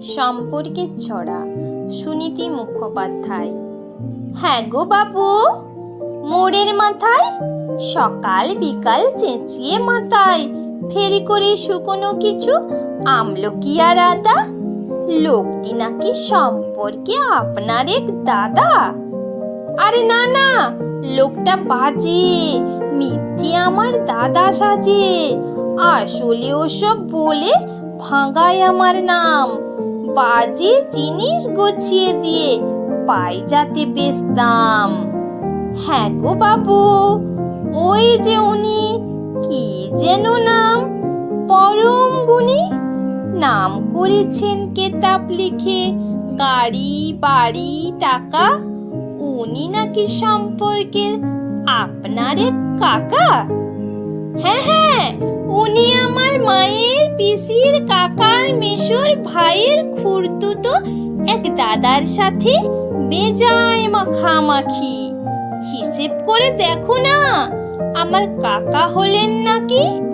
সম্পর্কের ছড়া সুনীতি মুখোপাধ্যায়। হ্যাঁ গো বাবু, মোড়ের মাথায় সকাল বিকাল চেঁচিয়ে মাথায় ফেরি করে শুকনো কিছু আমলকি আর আদা। লোকটি নাকি সম্পর্কে আপনার এক দাদা। আরে না না, লোকটা বাজে, মিথ্যে আমার দাদা সাজে। আসলে ওসব বলে ভাঙায় আমার নাম। বাজে জিনিস গুছিয়ে দিয়ে পাই যাতে বেশ দাম। হ্যাঁ গো বাবু, ওই যে উনি, কি যেন নাম, পরম গুণী। নাম করেছেন কেতাব লিখে, গাড়ি বাড়ি টাকা। উনি নাকি সম্পর্কের আপনার এক কাকা। হ্যাঁ হ্যাঁ, উনি আমার মায়ের পিসির কাকার মেশোর ভাইয়ের খুড়তুতো এক দাদার সাথে বেজায় মাখামাখি। হিসেব করে দেখো না, আমার কাকা হলেন নাকি